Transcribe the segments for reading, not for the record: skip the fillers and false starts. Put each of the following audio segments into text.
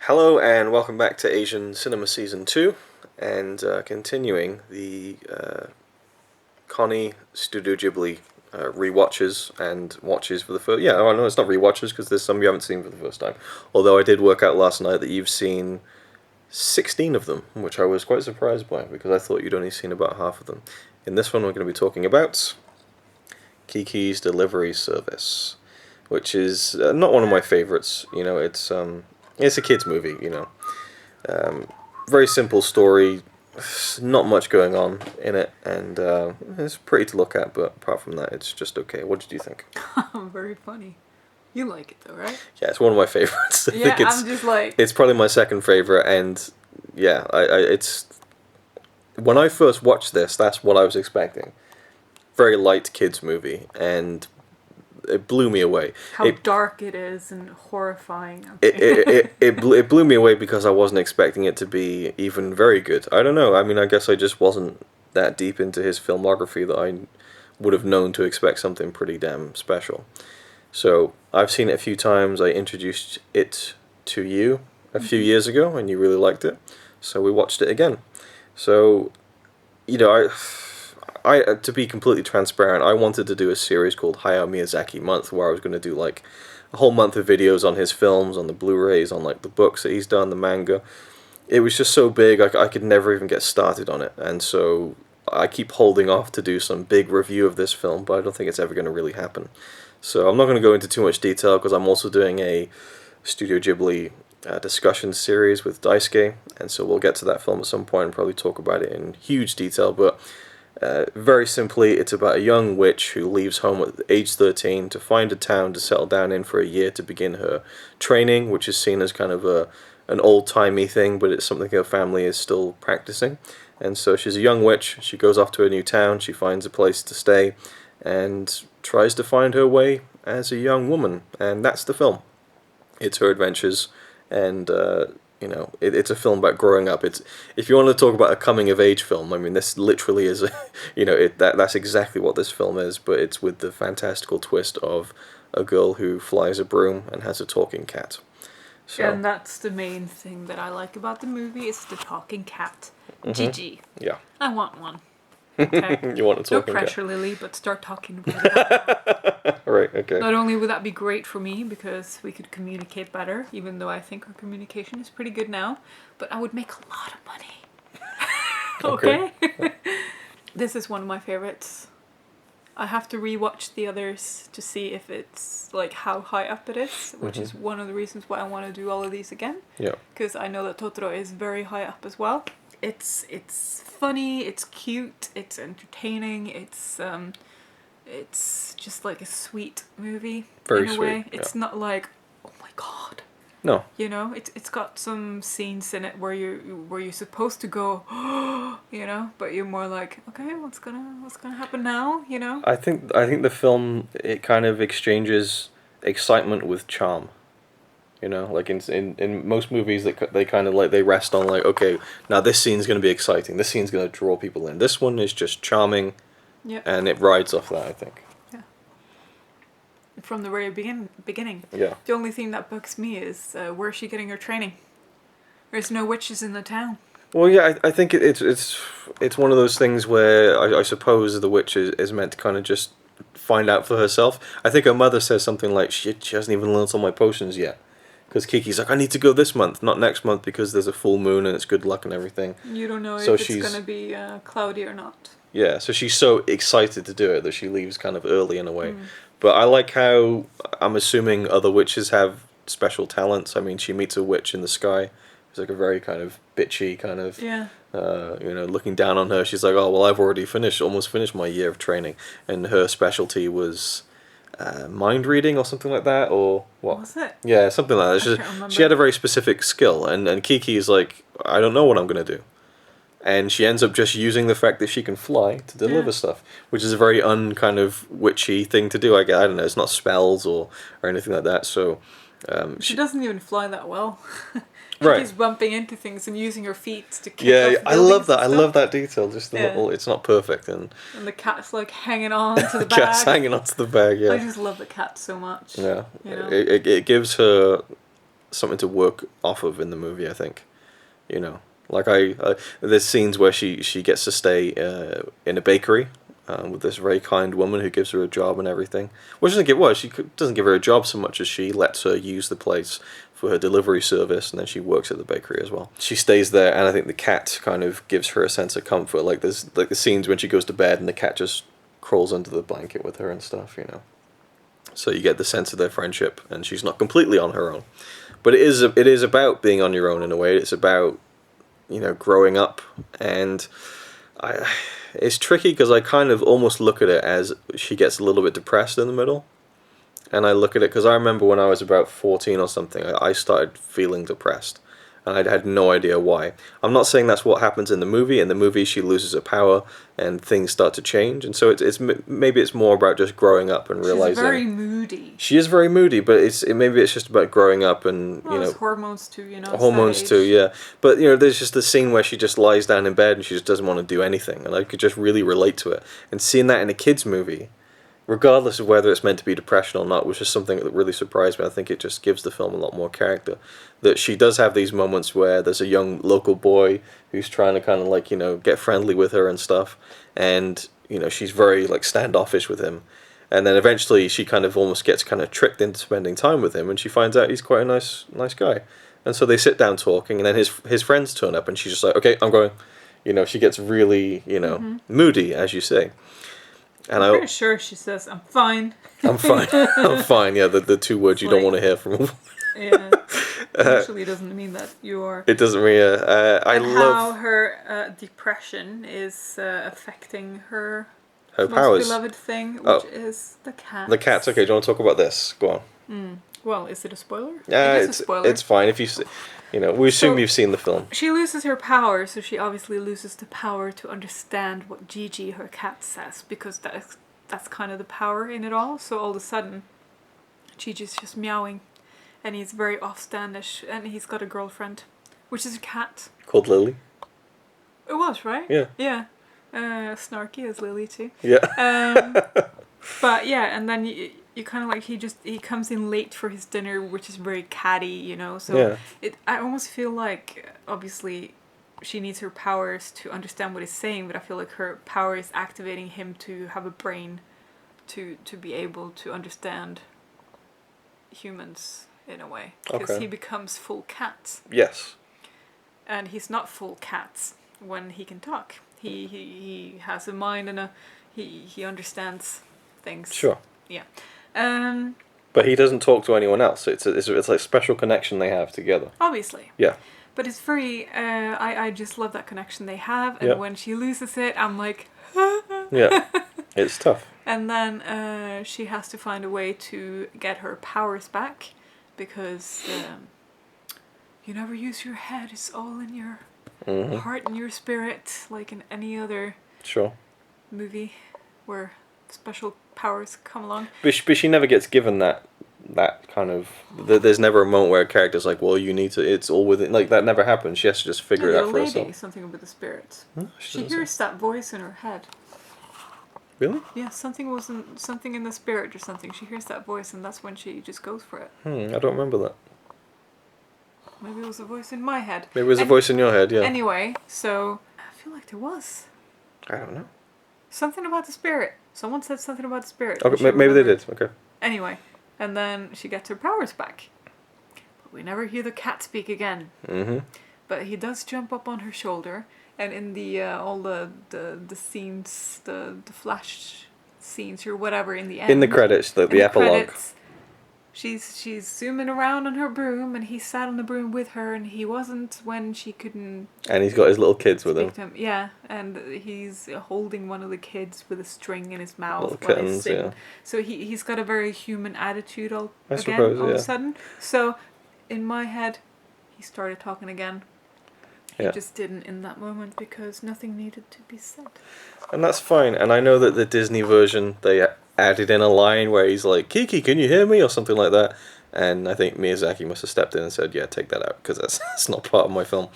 Hello and welcome back to Asian Cinema Season 2 and continuing the Connie Studio Ghibli rewatches and watches for the first... Yeah, oh, no, it's not rewatches because there's some you haven't seen for the first time. Although I did work out last night that you've seen 16 of them, which I was quite surprised by because I thought you'd only seen about half of them. In this one we're going to be talking about KIKI'S Delivery Service, which is not one of my favourites. You know, it's a kids' movie, you know. Very simple story, not much going on in it, and it's pretty to look at, but apart from that, it's just okay. What did you think? Very funny. You like it though, right? Yeah, it's one of my favourites. Yeah, I'm just like... It's probably my second favourite, and yeah, it's... When I first watched this, that's what I was expecting. Very light kids' movie, and it blew me away. How dark it is and horrifying. It blew me away because I wasn't expecting it to be even very good. I don't know. I mean, I guess I just wasn't that deep into his filmography that I would have known to expect something pretty damn special. So I've seen it a few times. I introduced it to you a few years ago, and you really liked it. So we watched it again. So, you know, I to be completely transparent, I wanted to do a series called Hayao Miyazaki Month, where I was going to do like a whole month of videos on his films, on the Blu-rays, on like the books that he's done, the manga. It was just so big, I could never even get started on it, and so I keep holding off to do some big review of this film, but I don't think it's ever going to really happen. So I'm not going to go into too much detail, because I'm also doing a Studio Ghibli discussion series with Daisuke, and so we'll get to that film at some point and probably talk about it in huge detail, but very simply, it's about a young witch who leaves home at age 13 to find a town to settle down in for a year to begin her training, which is seen as kind of an old-timey thing, but it's something her family is still practicing. And so she's a young witch, she goes off to a new town, she finds a place to stay, and tries to find her way as a young woman, and that's the film. It's her adventures, and you know, it's a film about growing up. It's, if you want to talk about a coming-of-age film, I mean, this literally is, you know, that's exactly what this film is, but it's with the fantastical twist of a girl who flies a broom and has a talking cat. So, and that's the main thing that I like about the movie, is the talking cat. Gigi. Yeah. I want one. Okay. You want a talking cat? No pressure, Lily, but start talking about it. Right, okay. Not only would that be great for me, because we could communicate better, even though I think our communication is pretty good now, but I would make a lot of money. Okay? This is one of my favorites. I have to rewatch the others to see if it's, like, how high up it is, which is one of the reasons why I want to do all of these again. Yeah. Because I know that Totoro is very high up as well. It's funny, it's cute, it's entertaining, it's just like a sweet movie. Very in a sweet, way. It's not like, oh my god. No. You know, it's got some scenes in it where you're supposed to go, you know, but you're more like, okay, what's gonna happen now, you know? I think the film, it kind of exchanges excitement with charm. You know, like in most movies, they kind of like, they rest on like, okay, now this scene's going to be exciting. This scene's going to draw people in. This one is just charming, and it rides off that, I think. Yeah. From the very beginning. Yeah. The only thing that bugs me is where's she getting her training? There's no witches in the town. Well, yeah, I think it's one of those things where I suppose the witch is meant to kind of just find out for herself. I think her mother says something like, she hasn't even learned all my potions yet. Because Kiki's like, I need to go this month, not next month, because there's a full moon and it's good luck and everything. You don't know if it's going to be cloudy or not. Yeah, so she's so excited to do it that she leaves kind of early in a way. But I like how, I'm assuming other witches have special talents. I mean, she meets a witch in the sky. It's like a very kind of bitchy kind of, you know, looking down on her. She's like, oh, well, I've already almost finished my year of training. And her specialty was mind reading or something like that, or what? Was it? Yeah, something like that. She had a very specific skill, and Kiki is like, I don't know what I'm going to do. And she ends up just using the fact that she can fly to deliver stuff, which is a very kind of witchy thing to do. I don't know, it's not spells or anything like that, so... she doesn't even fly that well. Right. She's bumping into things and using her feet to kick off I love that. I love that detail. Just the little, it's not perfect, and the cat's like hanging on to the bag. Cat's hanging onto the bag. Yeah. I just love the cat so much. Yeah. You know? It gives her something to work off of in the movie, I think. You know, like there's scenes where she gets to stay in a bakery with this very kind woman who gives her a job and everything. Well, she doesn't give doesn't give her a job so much as she lets her use the place for her delivery service, and then she works at the bakery as well. She stays there, and I think the cat kind of gives her a sense of comfort. Like there's like the scenes when she goes to bed and the cat just crawls under the blanket with her and stuff, you know. So you get the sense of their friendship, and she's not completely on her own. But it is about being on your own in a way. It's about, you know, growing up, and it's tricky because I kind of almost look at it as she gets a little bit depressed in the middle, and I look at it because I remember when I was about 14 or something, I started feeling depressed, and I had no idea why. I'm not saying that's what happens in the movie. In the movie, she loses her power, and things start to change, and so maybe it's more about just growing up and realizing. She's very moody. She is very moody, but maybe it's just about growing up and you know. Hormones too, you know. Hormones too, yeah. But you know, there's just the scene where she just lies down in bed and she just doesn't want to do anything, and I could just really relate to it. And seeing that in a kids' movie, regardless of whether it's meant to be depression or not, was just something that really surprised me. I think it just gives the film a lot more character. That she does have these moments where there's a young local boy who's trying to kind of like, you know, get friendly with her and stuff, and you know, she's very like standoffish with him, and then eventually she kind of almost gets kind of tricked into spending time with him, and she finds out he's quite a nice guy, and so they sit down talking, and then his friends turn up, and she's just like, okay, I'm going, you know, she gets really, you know, moody, as you say. And I'm pretty sure she says, I'm fine. I'm fine. I'm fine. Yeah, the two words you don't want to hear from a yeah. Usually doesn't mean that you are. It doesn't mean. I love how her depression is affecting her most powers. beloved thing, which is the cat. The cats. Okay, do you want to talk about this? Go on. Well, is it a spoiler? Yeah, it is a spoiler. It's fine if you. You know, we assume you've seen the film. She loses her power, so she obviously loses the power to understand what Gigi, her cat, says, because that's kind of the power in it all. So all of a sudden, Gigi's just meowing, and he's very offstandish, and he's got a girlfriend, which is a cat. Called Lily? It was, right? Yeah. Yeah. Snarky as Lily, too. Yeah. But yeah, and then you kind of like, he comes in late for his dinner, which is very catty, you know, so I almost feel like, obviously, she needs her powers to understand what he's saying, but I feel like her power is activating him to have a brain to be able to understand humans in a way, because he becomes full cat. Yes. And he's not full cat when he can talk. He has a mind and he understands things. Sure. Yeah. But he doesn't talk to anyone else. It's like a special connection they have together. Obviously. Yeah. But it's very. I just love that connection they have, and when she loses it, I'm like. Yeah. It's tough. And then she has to find a way to get her powers back, because you never use your head. It's all in your heart and your spirit, like in any other movie where special powers come along. But she never gets given that kind of. There's never a moment where a character's like, well, you need to. It's all within. Like that never happens. She has to just figure it out for herself. Something with the spirits. No, she hears that voice in her head. Really? Yeah, something in the spirit or something. She hears that voice, and that's when she just goes for it. I don't remember that. Maybe it was a voice in my head. Maybe it was a voice in your head, yeah. Anyway, so I feel like there was. I don't know. Something about the spirit. Someone said something about the spirit. Okay, maybe they did. Okay. Anyway, and then she gets her powers back. But we never hear the cat speak again. But he does jump up on her shoulder, and in the all the scenes, the flash scenes or whatever in the end. In the credits, the epilogue. Credits, she's zooming around on her broom, and he sat on the broom with her, and he wasn't when she couldn't. And he's got his little kids with him. Yeah, and he's holding one of the kids with a string in his mouth. Little kittens, yeah. So he's got a very human attitude all of a sudden. So in my head, he started talking again. He just didn't in that moment because nothing needed to be said. And that's fine. And I know that the Disney version, they added in a line where he's like, Kiki, can you hear me? Or something like that. And I think Miyazaki must have stepped in and said, yeah, take that out, because that's not part of my film.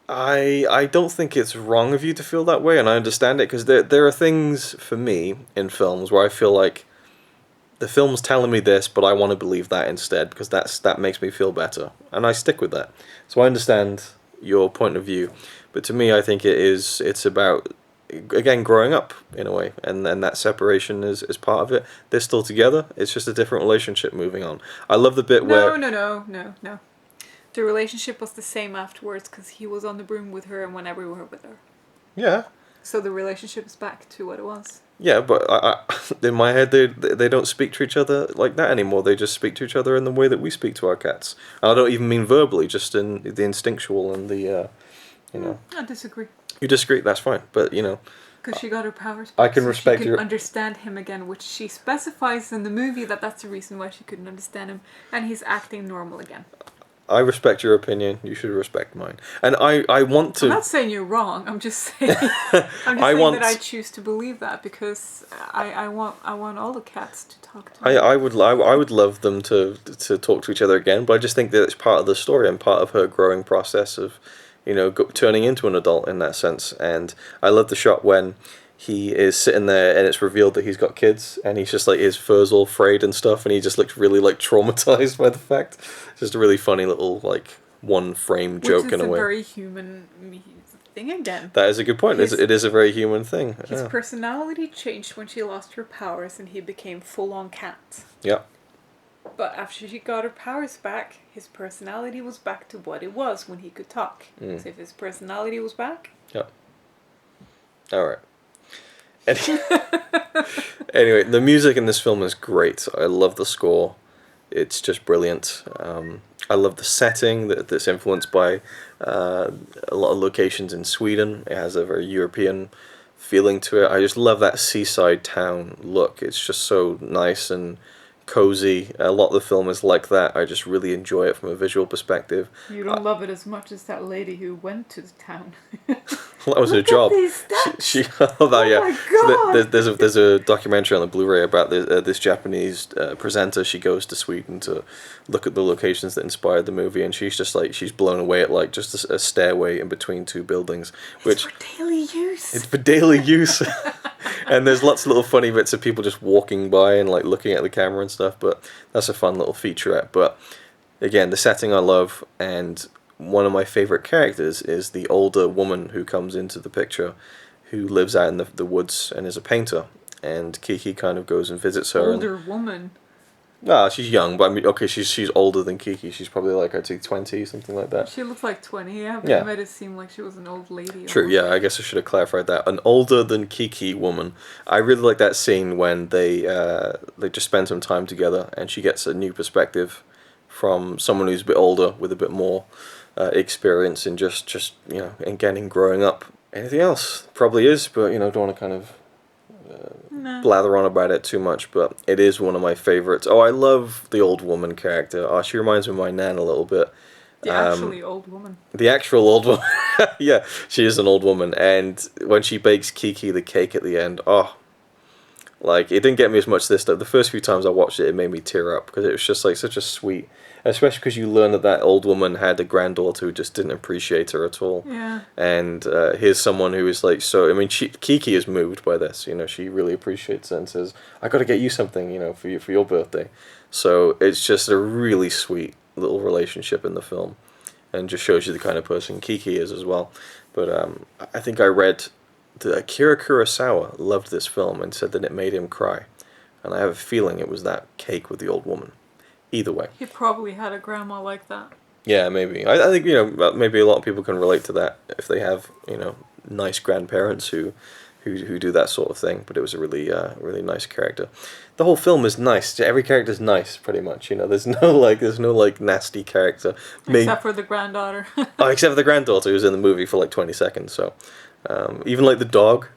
I don't think it's wrong of you to feel that way, and I understand it, because there are things, for me, in films where I feel like the film's telling me this, but I want to believe that instead because that makes me feel better, and I stick with that. So I understand your point of view, but to me, I think it's about, again, growing up in a way, and that separation is part of it. They're still together. It's just a different relationship moving on. I love the bit where No. The relationship was the same afterwards because he was on the broom with her and went everywhere with her. yeah. So the relationship is back to what it was. Yeah, but in my head, they don't speak to each other like that anymore. They just speak to each other in the way that we speak to our cats. And I don't even mean verbally, just in the instinctual and the, you know. I disagree. You disagree, that's fine. But, you know. Because she got her powers I back, can so respect she can your... understand him again, which she specifies in the movie that's the reason why she couldn't understand him. And he's acting normal again. I respect your opinion. You should respect mine. And I want to... I'm not saying you're wrong. I'm just saying... that I choose to believe that because I want all the cats to talk to me. I would love them to talk to each other again, but I just think that it's part of the story and part of her growing process of, you know, turning into an adult in that sense. And I love the shot when he is sitting there and it's revealed that he's got kids and he's just like, his fur's all frayed and stuff, and he just looks really like traumatized by the fact. It's just a really funny little like one frame joke in a way. Which is a very human thing again. That is a good point. It is a very human thing. His personality changed when she lost her powers and he became full-on cat. Yeah. But after she got her powers back, his personality was back to what it was when he could talk. So if his personality was back... Yeah. Alright. Anyway, the music in this film is great. I love the score. It's just brilliant. I love the setting that's influenced by a lot of locations in Sweden. It has a very European feeling to it. I just love that seaside town look. It's just so nice and cozy. A lot of the film is like that. I just really enjoy it from a visual perspective. You don't love it as much as that lady who went to the town. Well, that was her job. She my God. So there's a documentary on the Blu-ray about this Japanese presenter. She goes to Sweden to look at the locations that inspired the movie, and she's just like, she's blown away at like just a stairway in between two buildings. Which it's for daily use. It's for daily use. And there's lots of little funny bits of people just walking by and like looking at the camera and stuff, but that's a fun little featurette. But again, the setting I love, and one of my favorite characters is the older woman who comes into the picture, who lives out in the woods and is a painter, and Kiki kind of goes and visits her. Older woman? Nah, she's young, but I mean, okay, she's older than Kiki. She's probably like, I'd say 20, something like that. She looked like 20, yeah, but yeah. It made it seem like she was an old lady. True, yeah, I guess I should have clarified that. An older than Kiki woman. I really like that scene when they just spend some time together, and she gets a new perspective from someone who's a bit older with a bit more experience in just you know, again, in growing up. Anything else? Probably is, but you know, don't want to kind of blather on about it too much, but it is one of my favorites. Oh, I love the old woman character. Oh, she reminds me of my nan a little bit. The actually old woman. The actual old woman. Yeah, she is an old woman, and when she bakes Kiki the cake at the end, oh, like, it didn't get me as much this time. The first few times I watched it, it made me tear up, because it was just like such a sweet, especially because you learn that old woman had a granddaughter who just didn't appreciate her at all. Yeah. And here's someone who is like, so, I mean, Kiki is moved by this, you know, she really appreciates it and says, I got to get you something, you know, for your birthday. So it's just a really sweet little relationship in the film, and just shows you the kind of person Kiki is as well. But I think I read that Akira Kurosawa loved this film and said that it made him cry, and I have a feeling it was that cake with the old woman. Either way, he probably had a grandma like that. Yeah, maybe. I think, you know, maybe a lot of people can relate to that if they have, you know, nice grandparents who do that sort of thing. But it was a really nice character. The whole film is nice. Every character's nice, pretty much. You know, there's no nasty character. Except for the granddaughter. Oh, except for the granddaughter who's in the movie for like 20 seconds. So, even like the dog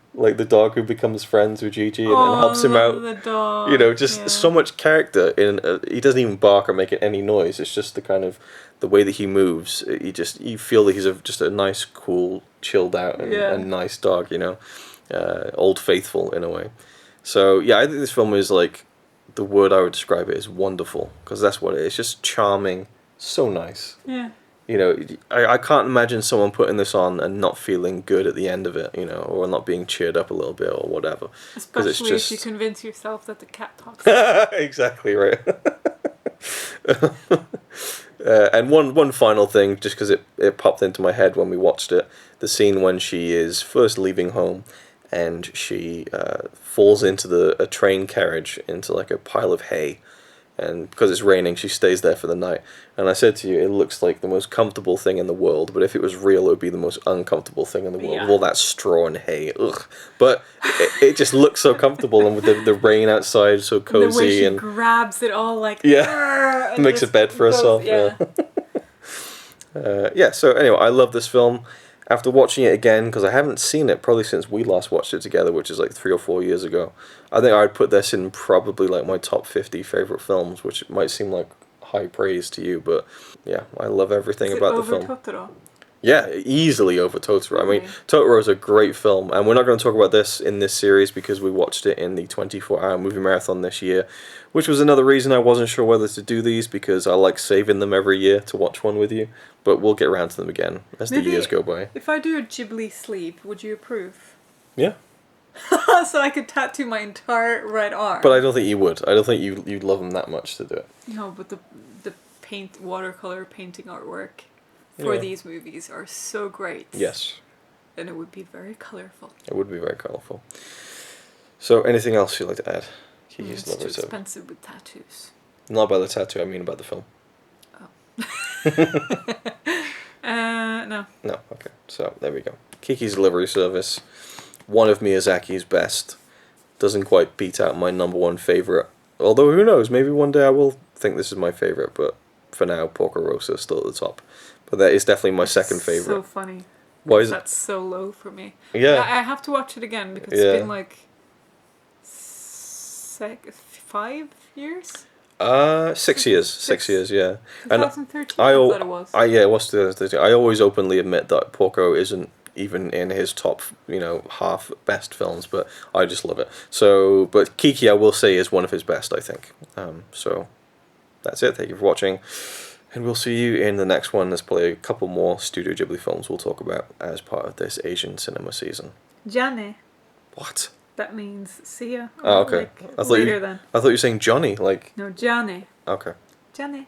who becomes friends with Gigi and helps him out. The dog. You know, just so much character in. He doesn't even bark or make any noise. It's just the kind of the way that he moves. You feel that he's just a nice, cool, chilled out and nice dog. You know. Old faithful in a way. So yeah, I think this film is like, the word I would describe it is wonderful, because that's what it is. It's just charming, so nice. Yeah. you know, I can't imagine someone putting this on and not feeling good at the end of it, you know, or not being cheered up a little bit or whatever. Especially if you convince yourself that the cat talks. Exactly right. And one final thing, just because it popped into my head when we watched it, the scene when she is first leaving home, and she falls into a train carriage into like a pile of hay, and because it's raining, she stays there for the night. And I said to you, it looks like the most comfortable thing in the world, but if it was real, it would be the most uncomfortable thing in the world, with all that straw and hay. Ugh. But it just looks so comfortable, and with the rain outside, so cozy. The way she grabs it all like... Yeah, makes a bed for herself. Yeah. So anyway, I love this film. After watching it again, because I haven't seen it probably since we last watched it together, which is like 3 or 4 years ago, I think I'd put this in probably like my top 50 favourite films, which might seem like high praise to you, but yeah, I love everything about the film. Totoro? Yeah, easily over Totoro. I mean, Totoro's a great film, and we're not going to talk about this in this series because we watched it in the 24-hour movie marathon this year, which was another reason I wasn't sure whether to do these, because I like saving them every year to watch one with you, but we'll get around to them again as the years go by. If I do a Ghibli sleeve, would you approve? Yeah. So I could tattoo my entire right arm. But I don't think you would. I don't think you'd love them that much to do it. No, but the watercolor painting artwork for these movies are so great. Yes. And it would be very colourful. It would be very colourful. So, anything else you'd like to add? It's too expensive with tattoos. Not about the tattoo, I mean about the film. Oh. No. No, okay. So, there we go. Kiki's Delivery Service. One of Miyazaki's best. Doesn't quite beat out my #1 favourite. Although, who knows, maybe one day I will think this is my favourite, but for now, Porco Rosso is still at the top. But that is definitely my second favourite. So funny. Why is That's so low for me. Yeah. I have to watch it again because it's been like 5 years? 6 years. 6 years, yeah. 2013, I thought it was. It was 2013. I always openly admit that Porco isn't even in his top, half best films, but I just love it. So, but Kiki, I will say, is one of his best, I think. So, that's it. Thank you for watching. And we'll see you in the next one. There's probably a couple more Studio Ghibli films we'll talk about as part of this Asian cinema season. Jane. What? That means see ya. Oh, okay. I thought you were saying Johnny, like... No, Jane. Okay. Jane.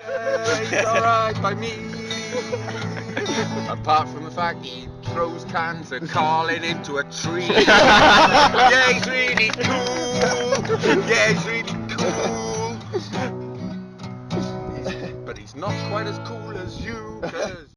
It's alright by me. Apart from the fact he throws cans of Carlin into a tree. Yeah, he's really cool. Yeah, he's really cool. But he's not quite as cool as you, 'cause